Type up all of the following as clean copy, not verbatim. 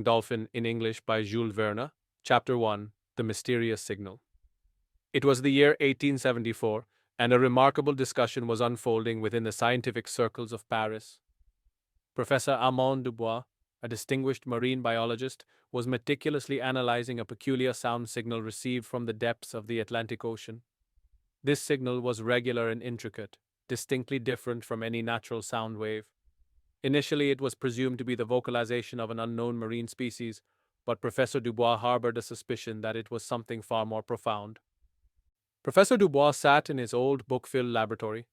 Magnifying Dolphin in English by Jules Verne, Chapter 1, The Mysterious Signal. It was the year 1874, and a remarkable discussion was unfolding within the scientific circles of Paris. Professor Armand Dubois, a distinguished marine biologist, was meticulously analyzing a peculiar sound signal received from the depths of the Atlantic Ocean. This signal was regular and intricate, distinctly different from any natural sound wave. Initially, it was presumed to be the vocalization of an unknown marine species, but Professor Dubois harbored a suspicion that it was something far more profound. Professor Dubois sat in his old book-filled laboratory.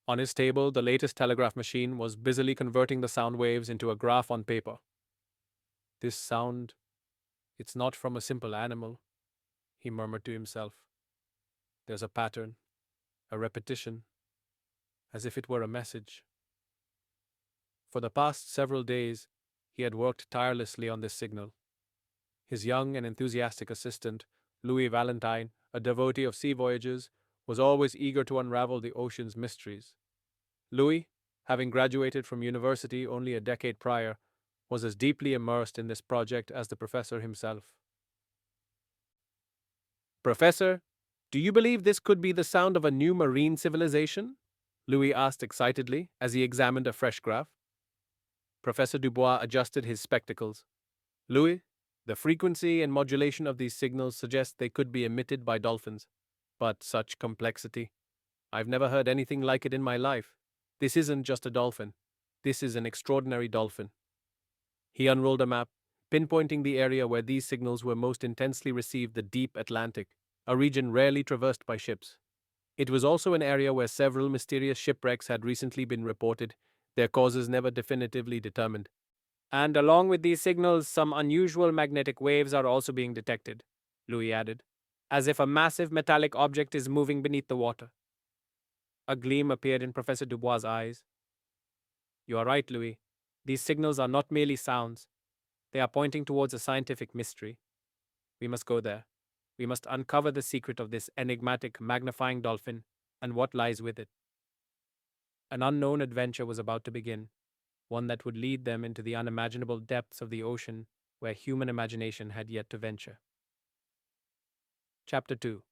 On his table, the latest telegraph machine was busily converting the sound waves into a graph on paper. This sound, it's not from a simple animal, he murmured to himself. There's a pattern, a repetition, as if it were a message. For the past several days, he had worked tirelessly on this signal. His young and enthusiastic assistant, Louis Valentine, a devotee of sea voyages, was always eager to unravel the ocean's mysteries. Louis, having graduated from university only a decade prior, was as deeply immersed in this project as the professor himself. "Professor, do you believe this could be the sound of a new marine civilization?" Louis asked excitedly as he examined a fresh graph. Professor Dubois adjusted his spectacles. "Louis, the frequency and modulation of these signals suggest they could be emitted by dolphins. But such complexity. I've never heard anything like it in my life. This isn't just a dolphin. This is an extraordinary dolphin." He unrolled a map, pinpointing the area where these signals were most intensely received, the deep Atlantic, a region rarely traversed by ships. It was also an area where several mysterious shipwrecks had recently been reported, their causes never definitively determined. "And along with these signals, some unusual magnetic waves are also being detected," Louis added, "as if a massive metallic object is moving beneath the water." A gleam appeared in Professor Dubois' eyes. "You are right, Louis. These signals are not merely sounds. They are pointing towards a scientific mystery. We must go there. We must uncover the secret of this enigmatic magnifying dolphin and what lies with it." An unknown adventure was about to begin, one that would lead them into the unimaginable depths of the ocean where human imagination had yet to venture. Chapter 2.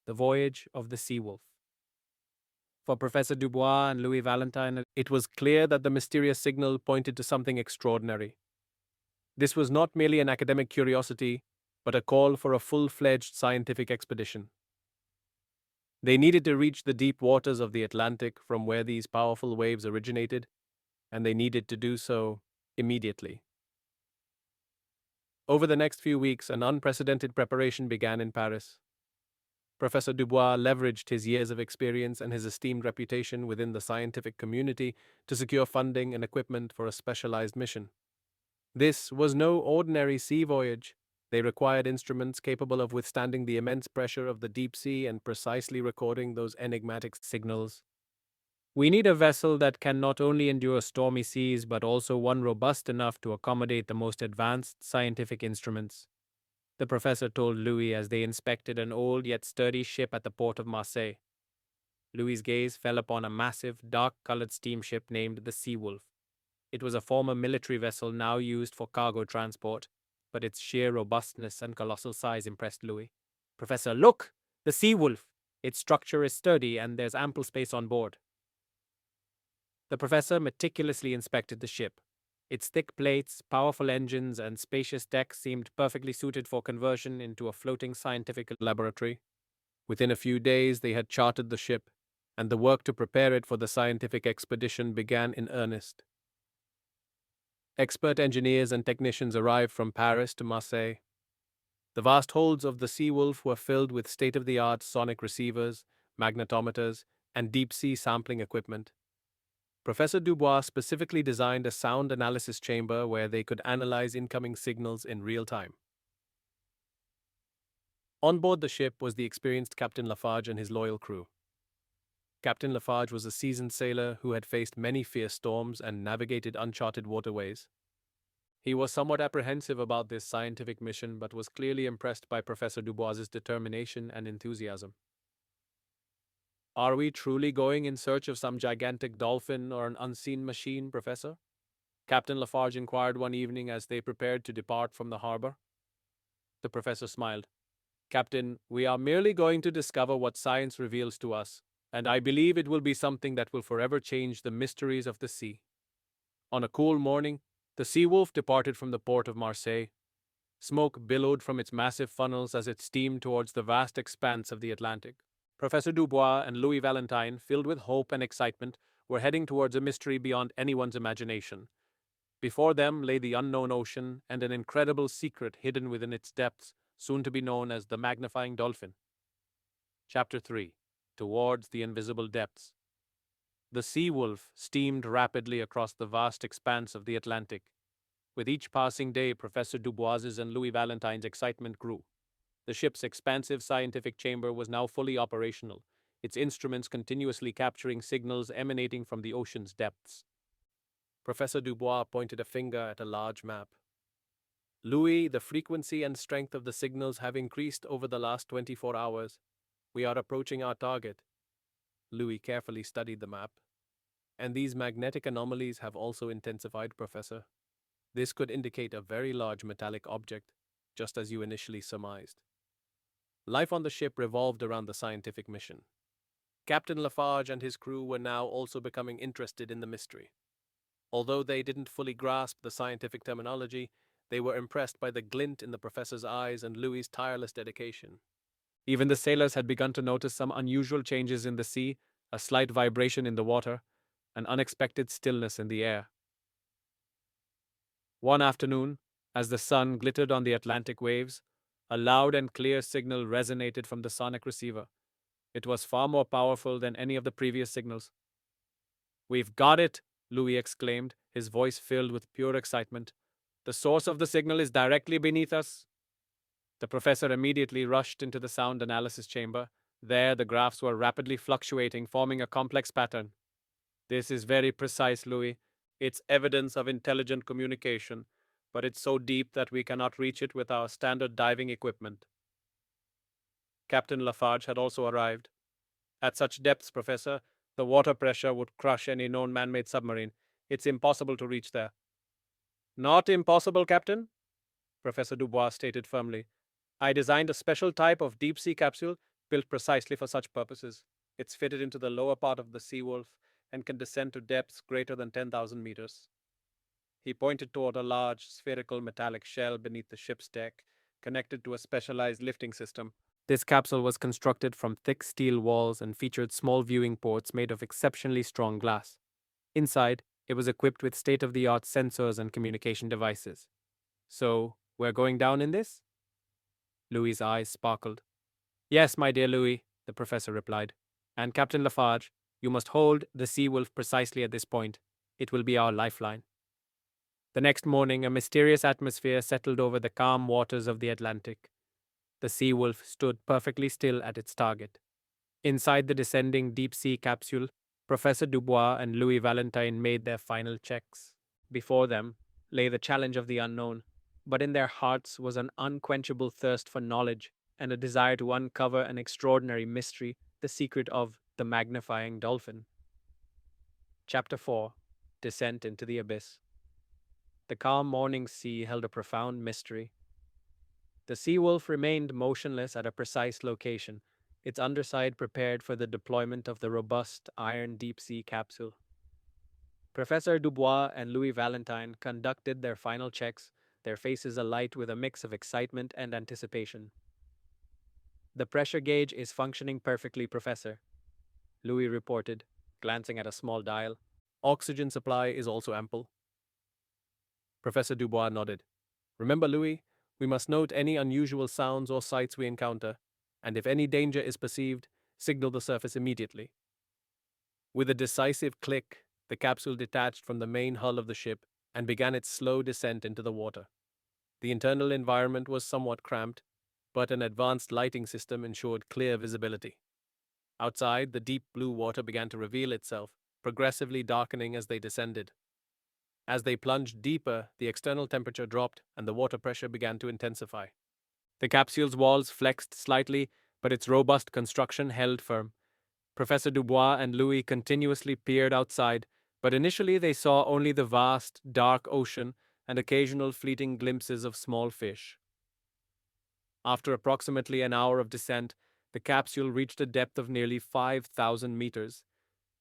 The Voyage of the Sea-Wolf. For Professor Dubois and Louis Valentine, it was clear that the mysterious signal pointed to something extraordinary. This was not merely an academic curiosity, but a call for a full-fledged scientific expedition. They needed to reach the deep waters of the Atlantic from where these powerful waves originated, and they needed to do so immediately. Over the next few weeks, an unprecedented preparation began in Paris. Professor Dubois leveraged his years of experience and his esteemed reputation within the scientific community to secure funding and equipment for a specialized mission. This was no ordinary sea voyage. They required instruments capable of withstanding the immense pressure of the deep sea and precisely recording those enigmatic signals. "We need a vessel that can not only endure stormy seas but also one robust enough to accommodate the most advanced scientific instruments," the professor told Louis as they inspected an old yet sturdy ship at the port of Marseille. Louis's gaze fell upon a massive, dark-colored steamship named the Sea-Wolf. It was a former military vessel now used for cargo transport, but its sheer robustness and colossal size impressed Louis. "Professor, look! The Sea-Wolf! Its structure is sturdy and there's ample space on board." The professor meticulously inspected the ship. Its thick plates, powerful engines, and spacious decks seemed perfectly suited for conversion into a floating scientific laboratory. Within a few days, they had chartered the ship, and the work to prepare it for the scientific expedition began in earnest. Expert engineers and technicians arrived from Paris to Marseille. The vast holds of the Sea-Wolf were filled with state-of-the-art sonic receivers, magnetometers, and deep-sea sampling equipment. Professor Dubois specifically designed a sound analysis chamber where they could analyze incoming signals in real time. On board the ship was the experienced Captain Lafarge and his loyal crew. Captain Lafarge was a seasoned sailor who had faced many fierce storms and navigated uncharted waterways. He was somewhat apprehensive about this scientific mission, but was clearly impressed by Professor Dubois's determination and enthusiasm. "Are we truly going in search of some gigantic dolphin or an unseen machine, Professor?" Captain Lafarge inquired one evening as they prepared to depart from the harbor. The professor smiled. Captain, we are merely going to discover what science reveals to us, and I believe it will be something that will forever change the mysteries of the sea. On a cool morning, the Sea Wolf departed from the port of Marseille. Smoke billowed from its massive funnels as it steamed towards the vast expanse of the Atlantic. Professor Dubois and Louis Valentine, filled with hope and excitement, were heading towards a mystery beyond anyone's imagination. Before them lay the unknown ocean and an incredible secret hidden within its depths, soon to be known as the Magnifying Dolphin. Chapter 3. Towards the Invisible Depths. The Sea Wolf steamed rapidly across the vast expanse of the Atlantic. With each passing day, Professor Dubois's and Louis Valentine's excitement grew. The ship's expansive scientific chamber was now fully operational, its instruments continuously capturing signals emanating from the ocean's depths. Professor Dubois pointed a finger at a large map. Louis, the frequency and strength of the signals have increased over the last 24 hours. We are approaching our target. Louis carefully studied the map. And these magnetic anomalies have also intensified, Professor. This could indicate a very large metallic object, just as you initially surmised. Life on the ship revolved around the scientific mission. Captain Lafarge and his crew were now also becoming interested in the mystery. Although they didn't fully grasp the scientific terminology, they were impressed by the glint in the professor's eyes and Louis's tireless dedication. Even the sailors had begun to notice some unusual changes in the sea, a slight vibration in the water, an unexpected stillness in the air. One afternoon, as the sun glittered on the Atlantic waves, a loud and clear signal resonated from the sonic receiver. It was far more powerful than any of the previous signals. "We've got it!" Louis exclaimed, his voice filled with pure excitement. "The source of the signal is directly beneath us." The professor immediately rushed into the sound analysis chamber. There, the graphs were rapidly fluctuating, forming a complex pattern. "This is very precise, Louis. It's evidence of intelligent communication, but it's so deep that we cannot reach it with our standard diving equipment." Captain Lafarge had also arrived. "At such depths, Professor, the water pressure would crush any known man-made submarine. It's impossible to reach there." "Not impossible, Captain," Professor Dubois stated firmly. "I designed a special type of deep-sea capsule built precisely for such purposes. It's fitted into the lower part of the Sea Wolf and can descend to depths greater than 10,000 meters. He pointed toward a large, spherical metallic shell beneath the ship's deck, connected to a specialized lifting system. This capsule was constructed from thick steel walls and featured small viewing ports made of exceptionally strong glass. Inside, it was equipped with state-of-the-art sensors and communication devices. "So, we're going down in this?" Louis's eyes sparkled. "Yes, my dear Louis," the professor replied. "And Captain Lafarge, you must hold the Sea Wolf precisely at this point. It will be our lifeline." The next morning, a mysterious atmosphere settled over the calm waters of the Atlantic. The Sea Wolf stood perfectly still at its target. Inside the descending deep-sea capsule, Professor Dubois and Louis Valentine made their final checks. Before them lay the challenge of the unknown, but in their hearts was an unquenchable thirst for knowledge and a desire to uncover an extraordinary mystery, the secret of the Magnifying Dolphin. Chapter 4. Descent into the Abyss. The calm morning sea held a profound mystery. The Sea Wolf remained motionless at a precise location, its underside prepared for the deployment of the robust iron deep-sea capsule. Professor Dubois and Louis Valentine conducted their final checks, their faces alight with a mix of excitement and anticipation. "The pressure gauge is functioning perfectly, Professor," Louis reported, glancing at a small dial. "Oxygen supply is also ample." Professor Dubois nodded. "Remember, Louis, we must note any unusual sounds or sights we encounter, and if any danger is perceived, signal the surface immediately." With a decisive click, the capsule detached from the main hull of the ship and began its slow descent into the water. The internal environment was somewhat cramped, but an advanced lighting system ensured clear visibility. Outside, the deep blue water began to reveal itself, progressively darkening as they descended. As they plunged deeper, the external temperature dropped and the water pressure began to intensify. The capsule's walls flexed slightly, but its robust construction held firm. Professor Dubois and Louis continuously peered outside, But initially they saw only the vast, dark ocean and occasional fleeting glimpses of small fish. After approximately an hour of descent, the capsule reached a depth of nearly 5,000 meters.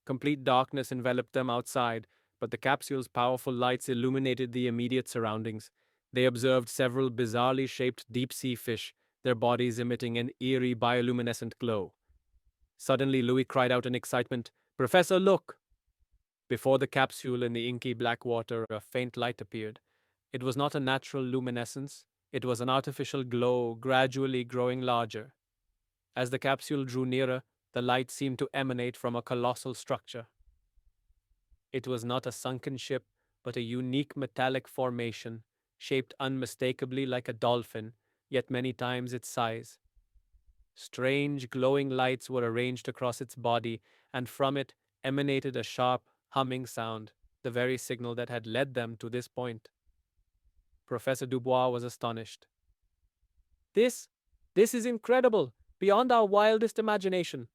Complete darkness enveloped them outside, but the capsule's powerful lights illuminated the immediate surroundings. They observed several bizarrely shaped deep sea fish, their bodies emitting an eerie bioluminescent glow. Suddenly, Louis cried out in excitement, "Professor, look!" Before the capsule in the inky black water, a faint light appeared. It was not a natural luminescence, it was an artificial glow, gradually growing larger. As the capsule drew nearer, the light seemed to emanate from a colossal structure. It was not a sunken ship, but a unique metallic formation, shaped unmistakably like a dolphin, yet many times its size. Strange, glowing lights were arranged across its body, and from it emanated a sharp, humming sound, the very signal that had led them to this point. Professor Dubois was astonished. This, this is incredible, beyond our wildest imagination.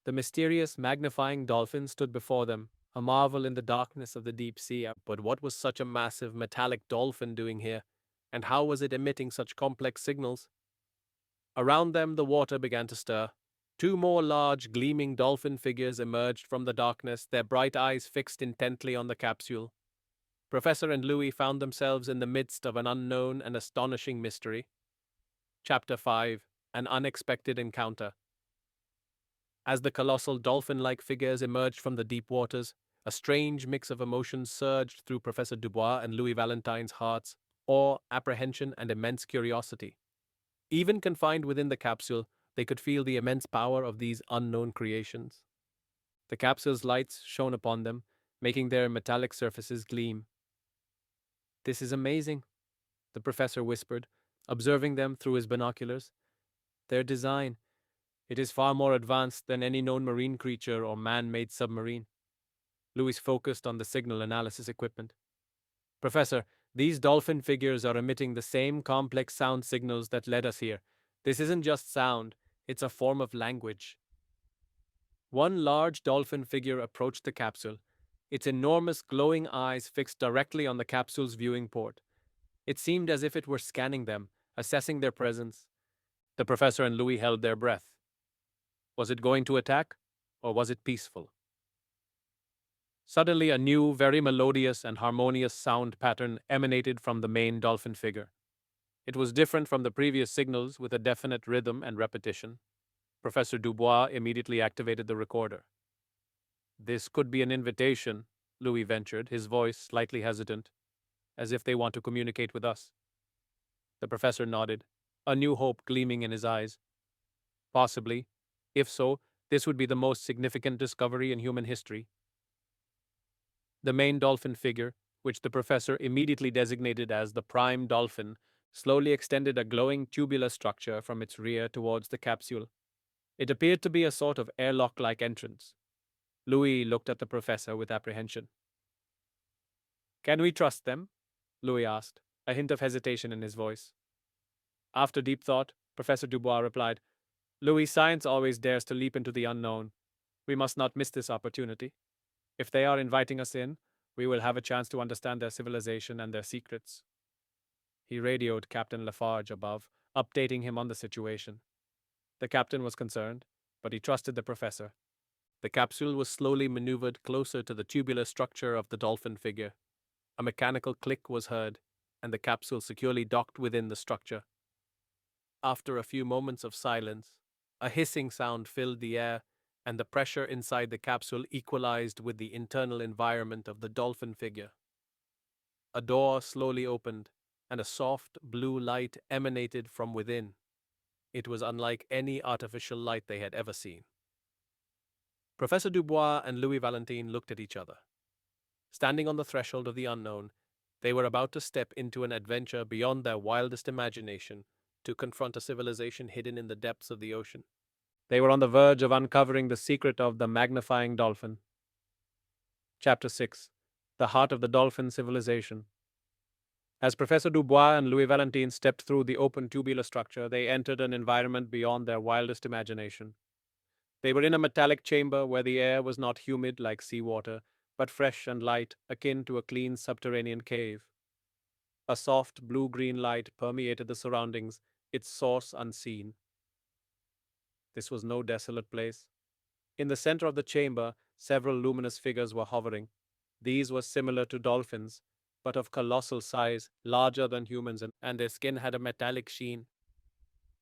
The mysterious magnifying dolphin stood before them, a marvel in the darkness of the deep sea. But what was such a massive metallic dolphin doing here, and how was it emitting such complex signals? Around them, the water began to stir. Two more large, gleaming dolphin figures emerged from the darkness, their bright eyes fixed intently on the capsule. Professor and Louis found themselves in the midst of an unknown and astonishing mystery. Chapter 5: An Unexpected Encounter. As the colossal dolphin-like figures emerged from the deep waters, a strange mix of emotions surged through Professor Dubois and Louis Valentine's hearts: awe, apprehension, and immense curiosity. Even confined within the capsule, they could feel the immense power of these unknown creations. The capsule's lights shone upon them, making their metallic surfaces gleam. "This is amazing," the professor whispered, observing them through his binoculars. "Their design, it is far more advanced than any known marine creature or man-made submarine." Louis focused on the signal analysis equipment. "Professor, these dolphin figures are emitting the same complex sound signals that led us here. This isn't just sound, it's a form of language." One large dolphin figure approached the capsule, its enormous glowing eyes fixed directly on the capsule's viewing port. It seemed as if it were scanning them, assessing their presence. The professor and Louis held their breath. Was it going to attack, or was it peaceful? Suddenly, a new, very melodious and harmonious sound pattern emanated from the main dolphin figure. It was different from the previous signals, with a definite rhythm and repetition. Professor Dubois immediately activated the recorder. "This could be an invitation," Louis ventured, his voice slightly hesitant, "as if they want to communicate with us." The professor nodded, a new hope gleaming in his eyes. "Possibly. If so, this would be the most significant discovery in human history." The main dolphin figure, which the professor immediately designated as the prime dolphin, slowly extended a glowing tubular structure from its rear towards the capsule. It appeared to be a sort of airlock-like entrance. Louis looked at the professor with apprehension. "Can we trust them?" Louis asked, a hint of hesitation in his voice. After deep thought, Professor Dubois replied, "Louis, science always dares to leap into the unknown. We must not miss this opportunity. If they are inviting us in, we will have a chance to understand their civilization and their secrets." He radioed Captain Lafarge above, updating him on the situation. The captain was concerned, but he trusted the professor. The capsule was slowly maneuvered closer to the tubular structure of the dolphin figure. A mechanical click was heard, and the capsule securely docked within the structure. After a few moments of silence, a hissing sound filled the air, and the pressure inside the capsule equalized with the internal environment of the dolphin figure. A door slowly opened, and a soft blue light emanated from within. It was unlike any artificial light they had ever seen. Professor Dubois and Louis Valentine looked at each other. Standing on the threshold of the unknown, they were about to step into an adventure beyond their wildest imagination, to confront a civilization hidden in the depths of the ocean. They were on the verge of uncovering the secret of the magnifying dolphin. Chapter 6: The Heart of the Dolphin Civilization. As Professor Dubois and Louis Valentine stepped through the open tubular structure, they entered an environment beyond their wildest imagination. They were in a metallic chamber where the air was not humid like seawater, but fresh and light, akin to a clean subterranean cave. A soft blue-green light permeated the surroundings, its source unseen. This was no desolate place. In the center of the chamber, several luminous figures were hovering. These were similar to dolphins, but of colossal size, larger than humans, and their skin had a metallic sheen.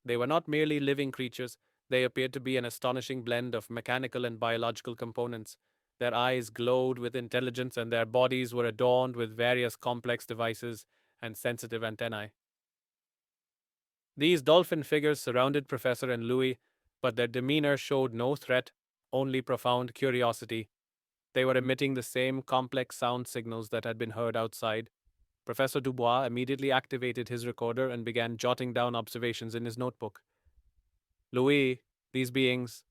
They were not merely living creatures, they appeared to be an astonishing blend of mechanical and biological components. Their eyes glowed with intelligence, and their bodies were adorned with various complex devices and sensitive antennae. These dolphin figures surrounded Professor and Louis, but their demeanor showed no threat, only profound curiosity. They were emitting the same complex sound signals that had been heard outside. Professor Dubois immediately activated his recorder and began jotting down observations in his notebook. Louis, these beings,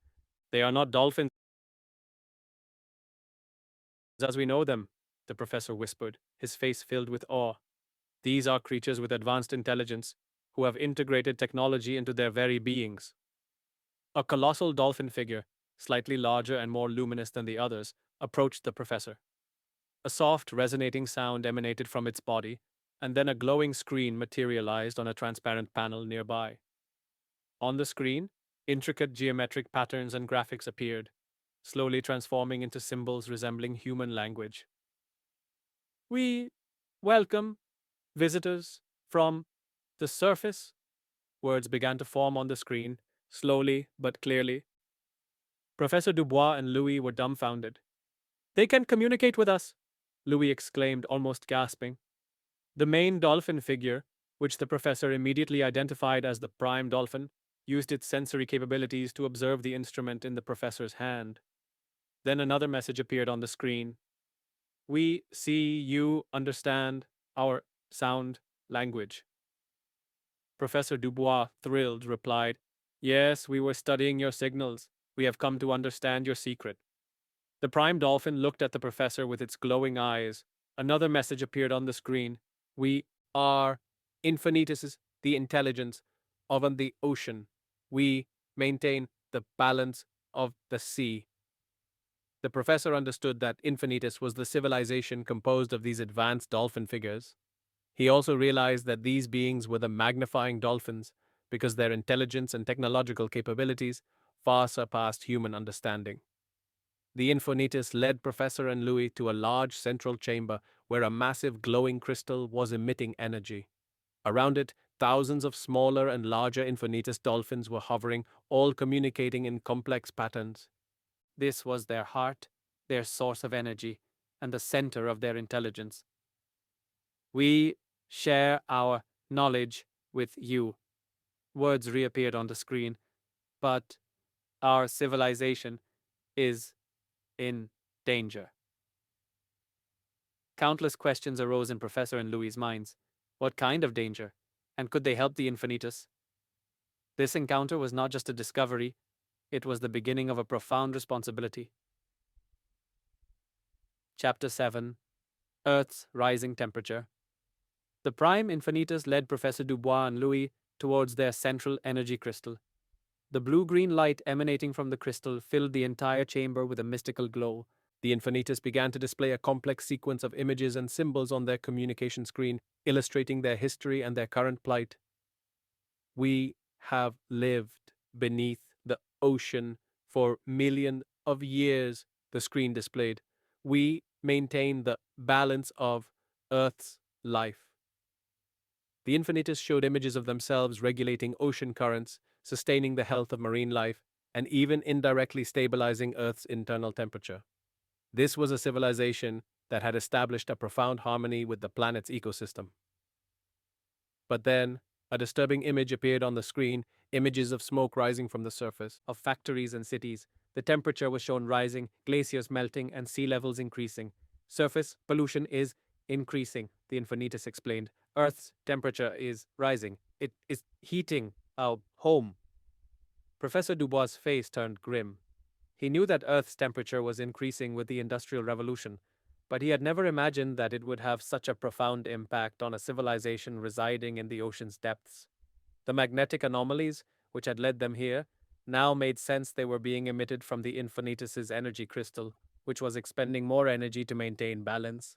they are not dolphins as we know them, the professor whispered, his face filled with awe. These are creatures with advanced intelligence, who have integrated technology into their very beings. A colossal dolphin figure, slightly larger and more luminous than the others, approached the professor. A soft, resonating sound emanated from its body, and then a glowing screen materialized on a transparent panel nearby. On the screen, intricate geometric patterns and graphics appeared, slowly transforming into symbols resembling human language. We welcome visitors from the surface. Words began to form on the screen, slowly but clearly. Professor Dubois and Louis were dumbfounded. They can communicate with us, Louis exclaimed, almost gasping. The main dolphin figure, which the professor immediately identified as the prime dolphin, used its sensory capabilities to observe the instrument in the professor's hand. Then another message appeared on the screen. We see you understand our sound language. Professor Dubois, thrilled, replied, Yes, we were studying your signals. We have come to understand your secret. The prime dolphin looked at the professor with its glowing eyes. Another message appeared on the screen. We are infinitus, the intelligence of the ocean. We maintain the balance of the sea. The professor understood that infinitus was the civilization composed of these advanced dolphin figures. He also realized that these beings were the magnifying dolphins because their intelligence and technological capabilities far surpassed human understanding. The Infinitus led Professor and Louis to a large central chamber where a massive glowing crystal was emitting energy. Around it, thousands of smaller and larger Infinitus dolphins were hovering, all communicating in complex patterns. This was their heart, their source of energy, and the center of their intelligence. We share our knowledge with you. Words reappeared on the screen, but our civilization is in danger. Countless questions arose in Professor and Louis's minds. What kind of danger? And could they help the Infinitus? This encounter was not just a discovery, it was the beginning of a profound responsibility. Chapter 7: Earth's Rising Temperature. The Prime Infinitus led Professor Dubois and Louis towards their central energy crystal. The blue-green light emanating from the crystal filled the entire chamber with a mystical glow. The Infinitus began to display a complex sequence of images and symbols on their communication screen, illustrating their history and their current plight. We have lived beneath the ocean for millions of years, the screen displayed. We maintain the balance of Earth's life. The Infinitus showed images of themselves regulating ocean currents, sustaining the health of marine life, and even indirectly stabilizing Earth's internal temperature. This was a civilization that had established a profound harmony with the planet's ecosystem. But then, a disturbing image appeared on the screen, images of smoke rising from the surface, of factories and cities. The temperature was shown rising, glaciers melting, and sea levels increasing. Surface pollution is increasing, the Infinitus explained. Earth's temperature is rising. It is heating our home. Professor Dubois' face turned grim. He knew that Earth's temperature was increasing with the Industrial Revolution, but he had never imagined that it would have such a profound impact on a civilization residing in the ocean's depths. The magnetic anomalies, which had led them here, now made sense. They were being emitted from the Infinitus's energy crystal, which was expending more energy to maintain balance.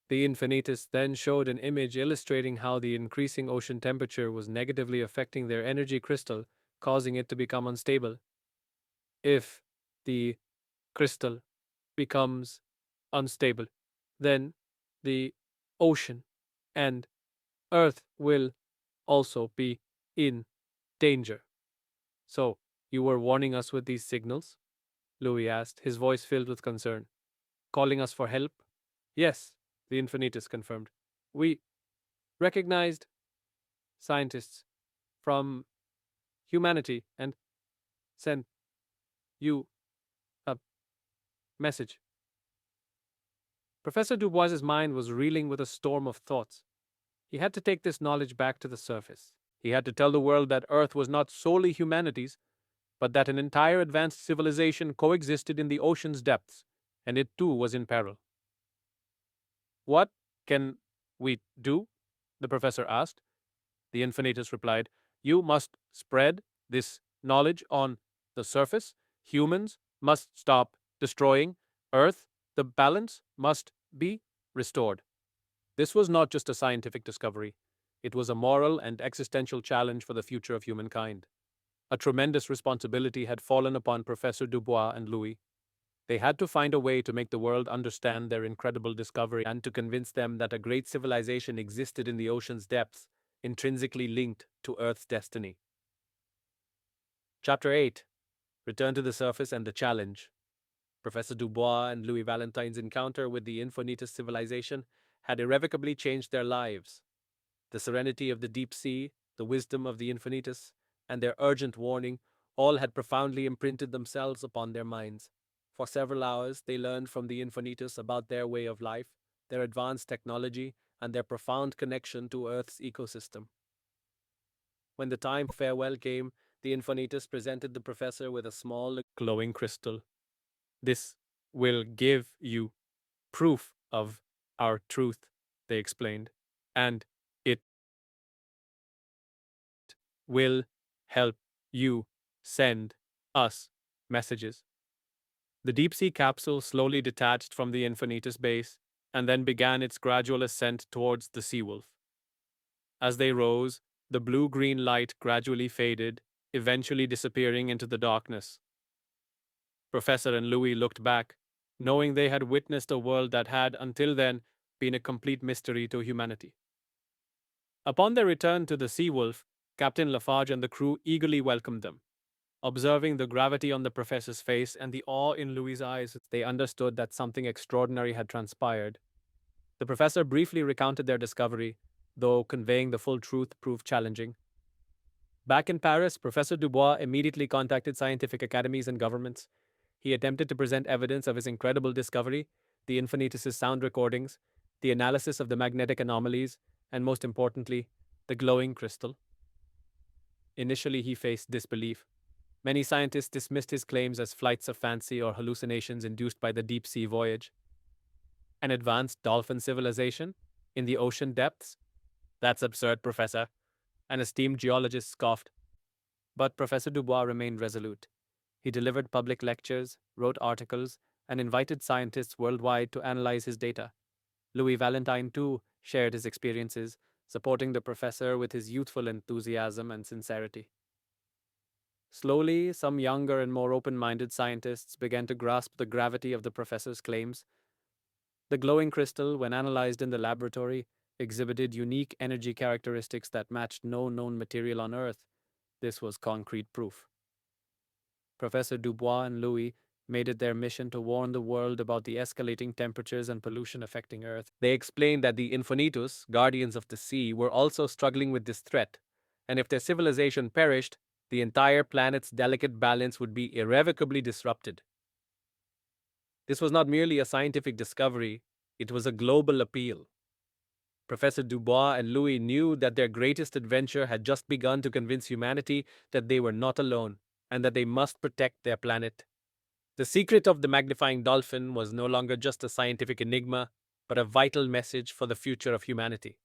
The Infinitus then showed an image illustrating how the increasing ocean temperature was negatively affecting their energy crystal, causing it to become unstable. If the crystal becomes unstable, then the ocean and Earth will also be in danger. So, you were warning us with these signals? Louis asked, his voice filled with concern. Calling us for help? Yes, the Infinitus confirmed. We recognized scientists from humanity and sent you a message. Professor Dubois's mind was reeling with a storm of thoughts. He had to take this knowledge back to the surface. He had to tell the world that Earth was not solely humanity's, but that an entire advanced civilization coexisted in the ocean's depths, and it too was in peril. What can we do? The professor asked. The Infinitus replied, You must spread this knowledge on the surface. Humans must stop destroying Earth. The balance must be restored. This was not just a scientific discovery, it was a moral and existential challenge for the future of humankind. A tremendous responsibility had fallen upon Professor Dubois and Louis. They had to find a way to make the world understand their incredible discovery and to convince them that a great civilization existed in the ocean's depths, intrinsically linked to Earth's destiny. Chapter 8: Return to the Surface and the Challenge. Professor Dubois and Louis Valentine's encounter with the Infinitus civilization had irrevocably changed their lives. The serenity of the deep sea, the wisdom of the Infinitus, and their urgent warning all had profoundly imprinted themselves upon their minds. For several hours, they learned from the Infinitus about their way of life, their advanced technology, and their profound connection to Earth's ecosystem. When the time for farewell came, the Infinitus presented the professor with a small, glowing crystal. This will give you proof of our truth, they explained, and it will help you send us messages. The deep sea capsule slowly detached from the Infinitus base and then began its gradual ascent towards the Seawolf. As they rose, the blue-green light gradually faded, eventually disappearing into the darkness. Professor and Louis looked back, knowing they had witnessed a world that had, until then, been a complete mystery to humanity. Upon their return to the Seawolf, Captain Lafarge and the crew eagerly welcomed them. Observing the gravity on the professor's face and the awe in Louis's eyes, they understood that something extraordinary had transpired. The professor briefly recounted their discovery, though conveying the full truth proved challenging. Back in Paris, Professor Dubois immediately contacted scientific academies and governments. He attempted to present evidence of his incredible discovery, the Infinitus's sound recordings, the analysis of the magnetic anomalies, and most importantly, the glowing crystal. Initially, he faced disbelief. Many scientists dismissed his claims as flights of fancy or hallucinations induced by the deep-sea voyage. An advanced dolphin civilization? In the ocean depths? That's absurd, Professor. An esteemed geologist scoffed. But Professor Dubois remained resolute. He delivered public lectures, wrote articles, and invited scientists worldwide to analyze his data. Louis Valentine, too, shared his experiences, supporting the professor with his youthful enthusiasm and sincerity. Slowly, some younger and more open-minded scientists began to grasp the gravity of the professor's claims. The glowing crystal, when analyzed in the laboratory, exhibited unique energy characteristics that matched no known material on Earth. This was concrete proof. Professor Dubois and Louis made it their mission to warn the world about the escalating temperatures and pollution affecting Earth. They explained that the Infinitus, guardians of the sea, were also struggling with this threat, and if their civilization perished, the entire planet's delicate balance would be irrevocably disrupted. This was not merely a scientific discovery, it was a global appeal. Professor Dubois and Louis knew that their greatest adventure had just begun to convince humanity that they were not alone, and that they must protect their planet. The secret of the Magnifying Dolphin was no longer just a scientific enigma, but a vital message for the future of humanity.